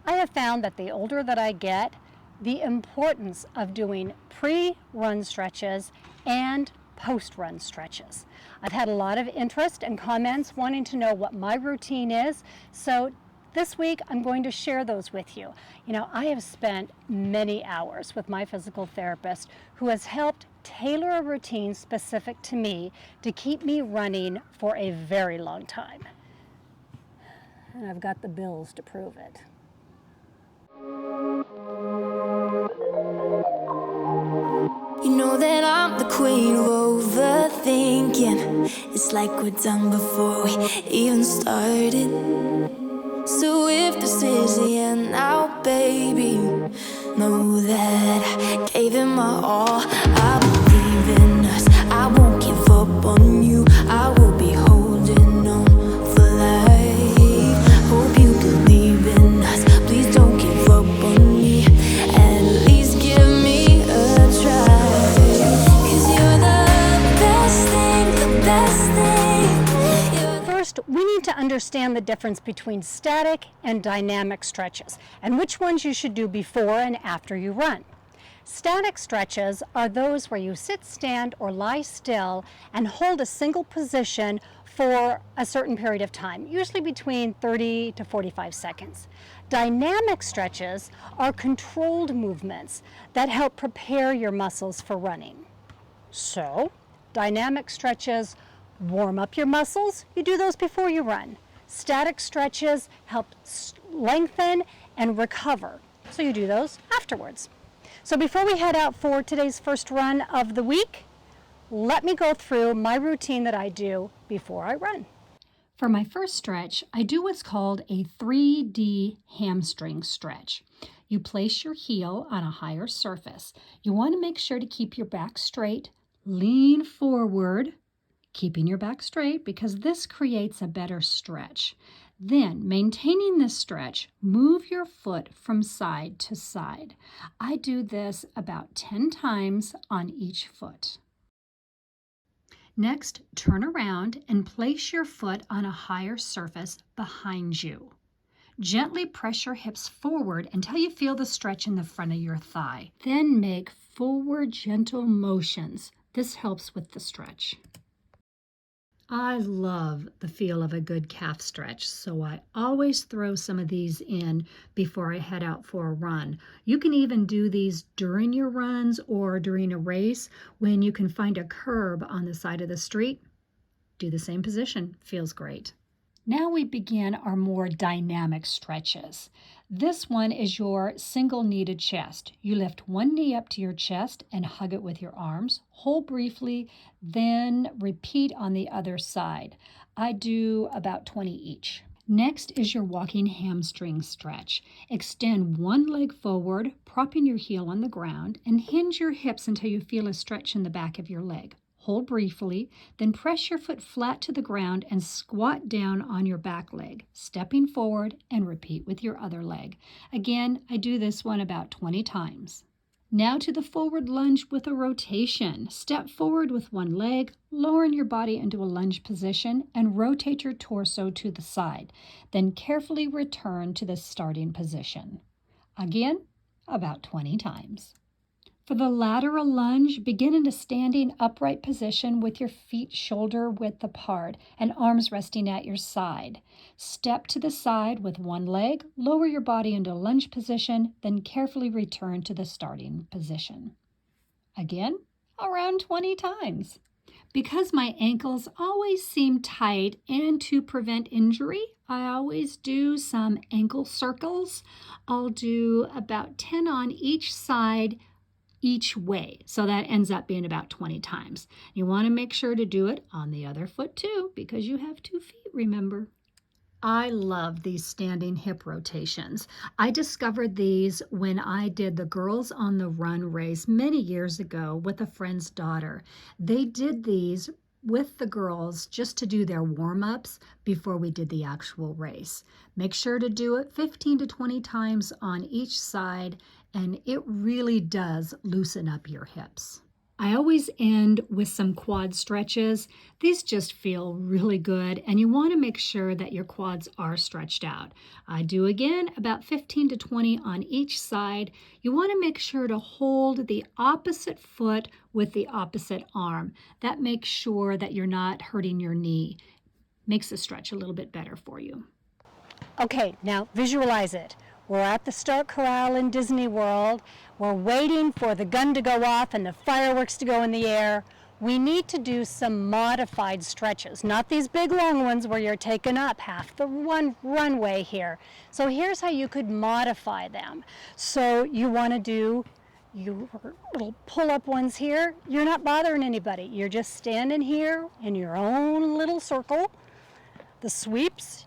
I have found that the older that I get, the importance of doing pre-run stretches and post-run stretches. I've had a lot of interest and comments wanting to know what my routine is, so this week I'm going to share those with you. You know, I have spent many hours with my physical therapist who has helped tailor a routine specific to me to keep me running for a very long time. And I've got the bills to prove it. You know that I'm the queen of overthinking. It's like we're done before we even started. So if this is the end now, baby, know that I gave it my all. I believe in us, I won't give up on you. I will be holding on for life. Hope you believe in us, please don't give up on me. At least give me a try. 'Cause you're the best thing, the best thing. First, we need to understand the difference between static and dynamic stretches and which ones you should do before and after you run. Static stretches are those where you sit, stand, or lie still and hold a single position for a certain period of time, usually between 30 to 45 seconds. Dynamic stretches are controlled movements that help prepare your muscles for running. So, dynamic stretches warm up your muscles. You do those before you run. Static stretches help lengthen and recover. So you do those afterwards. So before we head out for today's first run of the week, let me go through my routine that I do before I run. For my first stretch, I do what's called a 3D hamstring stretch. You place your heel on a higher surface. You want to make sure to keep your back straight, lean forward, keeping your back straight because this creates a better stretch. Then, maintaining this stretch, move your foot from side to side. I do this about 10 times on each foot. Next, turn around and place your foot on a higher surface behind you. Gently press your hips forward until you feel the stretch in the front of your thigh. Then make forward gentle motions. This helps with the stretch. I love the feel of a good calf stretch, so I always throw some of these in before I head out for a run. You can even do these during your runs or during a race when you can find a curb on the side of the street. Do the same position. Feels great. Now we begin our more dynamic stretches. This one is your single knee to chest. You lift one knee up to your chest and hug it with your arms. Hold briefly, then repeat on the other side. I do about 20 each. Next is your walking hamstring stretch. Extend one leg forward, propping your heel on the ground, and hinge your hips until you feel a stretch in the back of your leg. Hold briefly, then press your foot flat to the ground and squat down on your back leg, stepping forward and repeat with your other leg. Again, I do this one about 20 times. Now to the forward lunge with a rotation. Step forward with one leg, lowering your body into a lunge position, and rotate your torso to the side. Then carefully return to the starting position. Again, about 20 times. For the lateral lunge, begin in a standing upright position with your feet shoulder width apart and arms resting at your side. Step to the side with one leg, lower your body into a lunge position, then carefully return to the starting position. Again, around 20 times. Because my ankles always seem tight and to prevent injury, I always do some ankle circles. I'll do about 10 on each side each way. So that ends up being about 20 times. You want to make sure to do it on the other foot too, because you have 2 feet, remember. I love these standing hip rotations. I discovered these when I did the Girls on the Run race many years ago with a friend's daughter. They did these with the girls just to do their warm-ups before we did the actual race. Make sure to do it 15 to 20 times on each side, and it really does loosen up your hips. I always end with some quad stretches. These just feel really good, and you want to make sure that your quads are stretched out. I do again about 15 to 20 on each side. You want to make sure to hold the opposite foot with the opposite arm. That makes sure that you're not hurting your knee. Makes the stretch a little bit better for you. Okay, now visualize it. We're at the start corral in Disney World. We're waiting for the gun to go off and the fireworks to go in the air. We need to do some modified stretches, not these big long ones where you're taking up half the runway here. So here's how you could modify them. So you want to do your little pull-up ones here. You're not bothering anybody. You're just standing here in your own little circle. The sweeps,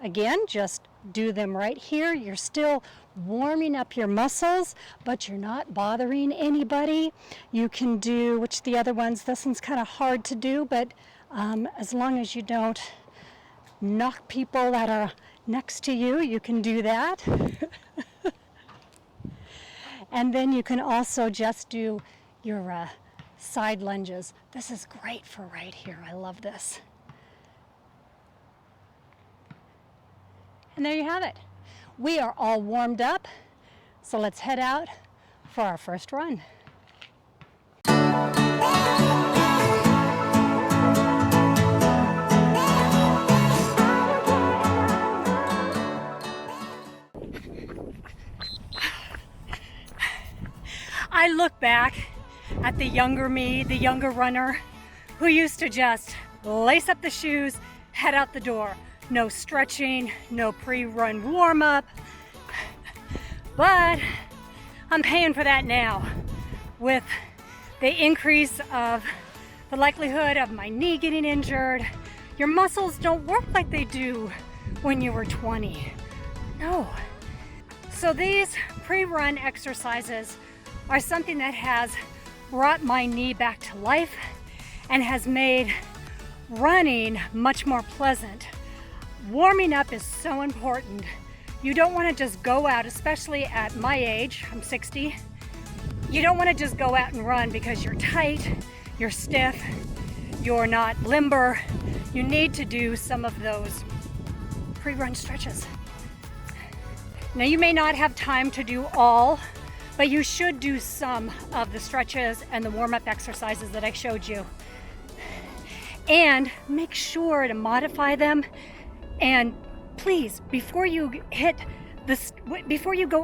again, just do them right here. You're still warming up your muscles, but you're not bothering anybody. You can do, which the other ones, this one's kind of hard to do, but as long as you don't knock people that are next to you, you can do that. And then you can also just do your side lunges. This is great for right here. I love this. And there you have it. We are all warmed up, so let's head out for our first run. I look back at the younger me, the younger runner, who used to just lace up the shoes, head out the door. No stretching, no pre-run warm-up, but I'm paying for that now with the increase of the likelihood of my knee getting injured. Your muscles don't work like they do when you were 20. No. So these pre-run exercises are something that has brought my knee back to life and has made running much more pleasant. Warming up is so important. You don't want to just go out, especially at my age, I'm 60. You don't want to just go out and run because you're tight, you're stiff, you're not limber. You need to do some of those pre-run stretches. Now you may not have time to do all, but you should do some of the stretches and the warm-up exercises that I showed you. And make sure to modify them. And please, before you go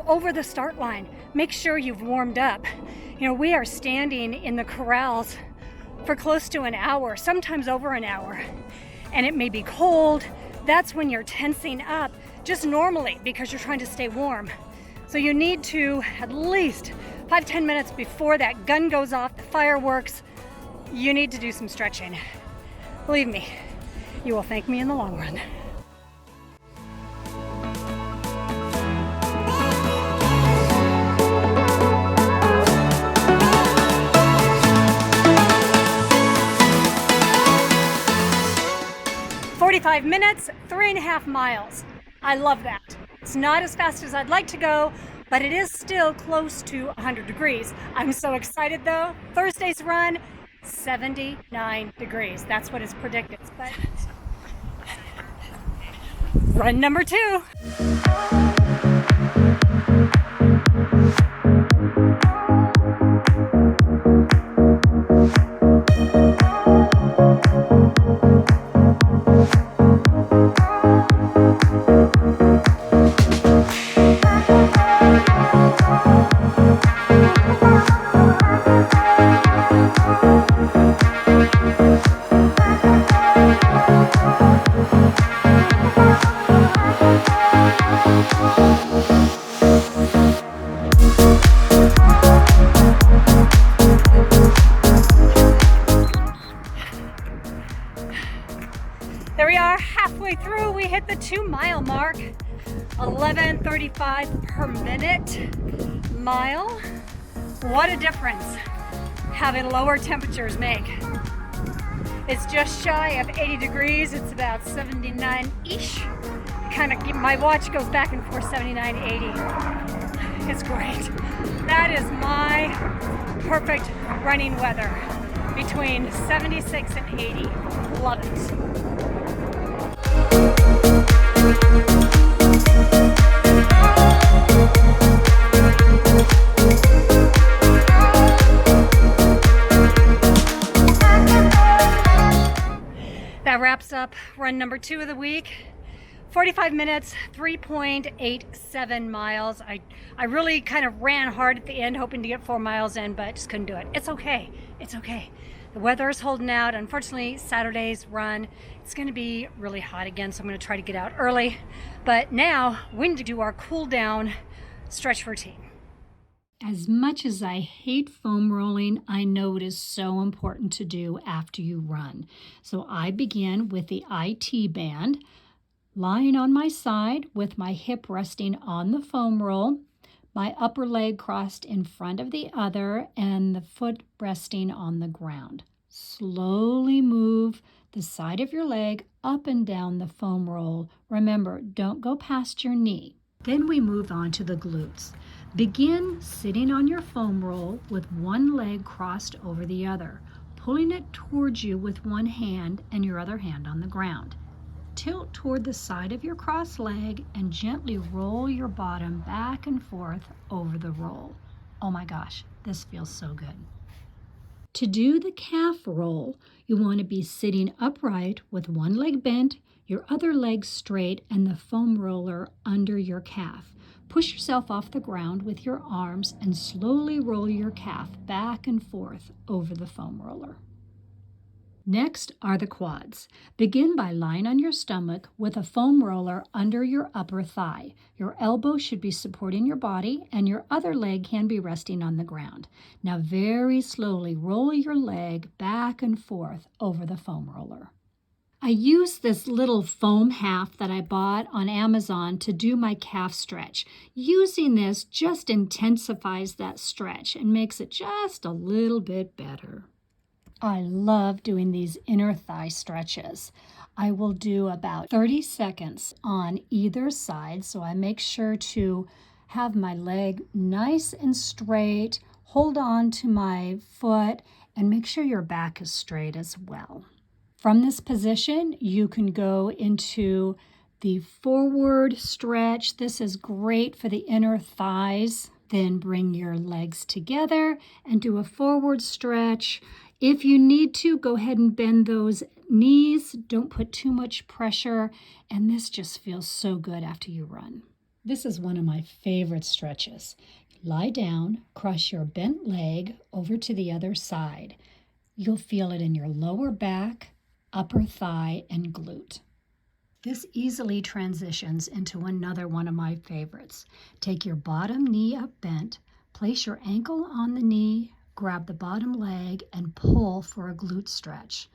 over the start line, make sure you've warmed up. You know, we are standing in the corrals for close to an hour, sometimes over an hour, and it may be cold. That's when you're tensing up just normally because you're trying to stay warm. So you need to, at least 5-10 minutes before that gun goes off, the fireworks, you need to do some stretching. Believe me, you will thank me in the long run. "45 minutes, 3.5 miles. I love that. It's not as fast as I'd like to go, but it is still close to 100 degrees. I'm so excited though. Thursday's run, 79 degrees. That's what is predicted. But run number 2. There we are, halfway through. We hit the 2-mile mark. 11:35 per minute mile. What a difference having lower temperatures make. It's just shy of 80 degrees. It's about 79-ish. My watch goes back and forth, 79, 80. It's great. That is my perfect running weather, between 76 and 80. Love it. That wraps up run number 2 of the week. 45 minutes, 3.87 miles. I really kind of ran hard at the end, hoping to get 4 miles in, but just couldn't do it. It's okay. It's okay. The weather is holding out. Unfortunately, Saturday's run, it's going to be really hot again, so I'm going to try to get out early. But now we need to do our cool down stretch routine. As much as I hate foam rolling, I know it is so important to do after you run. So I begin with the IT band, lying on my side with my hip resting on the foam roll, my upper leg crossed in front of the other, and the foot resting on the ground. Slowly move the side of your leg up and down the foam roll. Remember, don't go past your knee. Then we move on to the glutes. Begin sitting on your foam roll with one leg crossed over the other, pulling it towards you with one hand and your other hand on the ground. Tilt toward the side of your crossed leg and gently roll your bottom back and forth over the roll. Oh my gosh, this feels so good. To do the calf roll, you want to be sitting upright with one leg bent, your other leg straight, and the foam roller under your calf. Push yourself off the ground with your arms and slowly roll your calf back and forth over the foam roller. Next are the quads. Begin by lying on your stomach with a foam roller under your upper thigh. Your elbow should be supporting your body and your other leg can be resting on the ground. Now very slowly roll your leg back and forth over the foam roller. I use this little foam half that I bought on Amazon to do my calf stretch. Using this just intensifies that stretch and makes it just a little bit better. I love doing these inner thigh stretches. I will do about 30 seconds on either side, so I make sure to have my leg nice and straight, hold on to my foot, and make sure your back is straight as well. From this position, you can go into the forward stretch. This is great for the inner thighs. Then bring your legs together and do a forward stretch. If you need to, go ahead and bend those knees. Don't put too much pressure. And this just feels so good after you run. This is one of my favorite stretches. Lie down, cross your bent leg over to the other side. You'll feel it in your lower back, upper thigh, and glute. This easily transitions into another one of my favorites. Take your bottom knee up bent, place your ankle on the knee, grab the bottom leg, and pull for a glute stretch.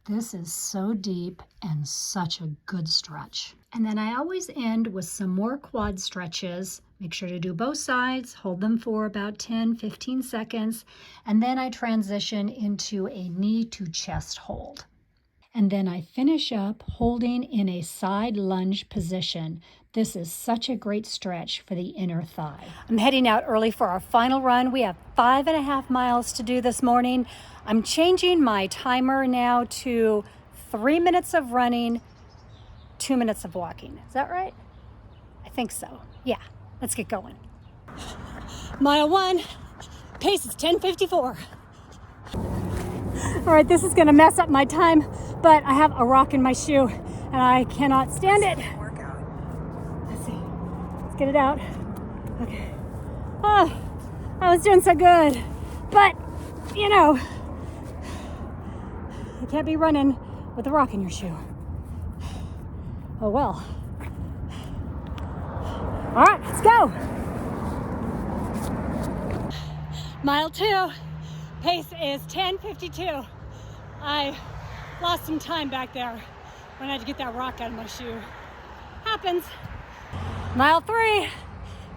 This is so deep and such a good stretch. And then I always end with some more quad stretches. Make sure to do both sides, hold them for about 10-15 seconds, and then I transition into a knee to chest hold. And then I finish up holding in a side lunge position. This is such a great stretch for the inner thigh. I'm heading out early for our final run. We have 5.5 miles to do this morning. I'm changing my timer now to 3 minutes of running, 2 minutes of walking. Is that right? I think so. Yeah, let's get going. Mile 1, pace is 10:54. All right, this is gonna mess up my time, but I have a rock in my shoe and I cannot stand it. Let's see, let's get it out. Okay. Oh, I was doing so good, but you know, you can't be running with a rock in your shoe. Oh well. All right, let's go. Mile 2. Pace is 10:52. I lost some time back there when I had to get that rock out of my shoe. Happens. Mile 3,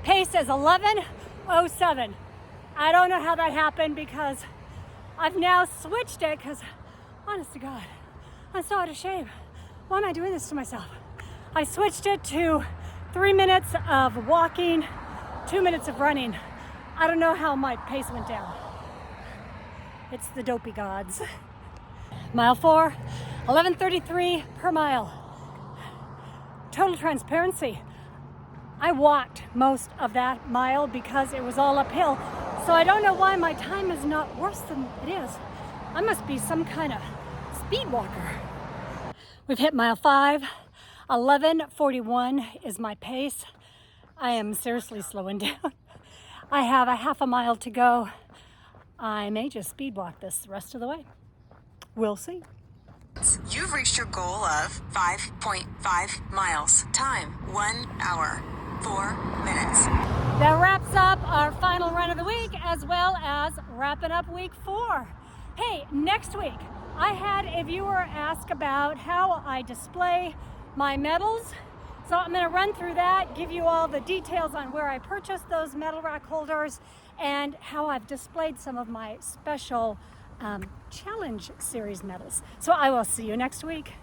pace is 11:07. I don't know how that happened because I've now switched it because, honest to God, I'm so out of shape. Why am I doing this to myself? I switched it to 3 minutes of walking, 2 minutes of running. I don't know how my pace went down. It's the Dopey gods. Mile 4, 11:33 per mile. Total transparency. I walked most of that mile because it was all uphill. So I don't know why my time is not worse than it is. I must be some kind of speed walker. We've hit mile 5. 11:41 is my pace. I am seriously slowing down. I have a half a mile to go. I may just speed walk this the rest of the way. We'll see. You've reached your goal of 5.5 miles. Time, 1 hour, 4 minutes. That wraps up our final run of the week, as well as wrapping up week 4. Hey, next week, I had a viewer ask about how I display my medals. So I'm going to run through that, give you all the details on where I purchased those medal rack holders and how I've displayed some of my special Challenge Series medals. So I will see you next week.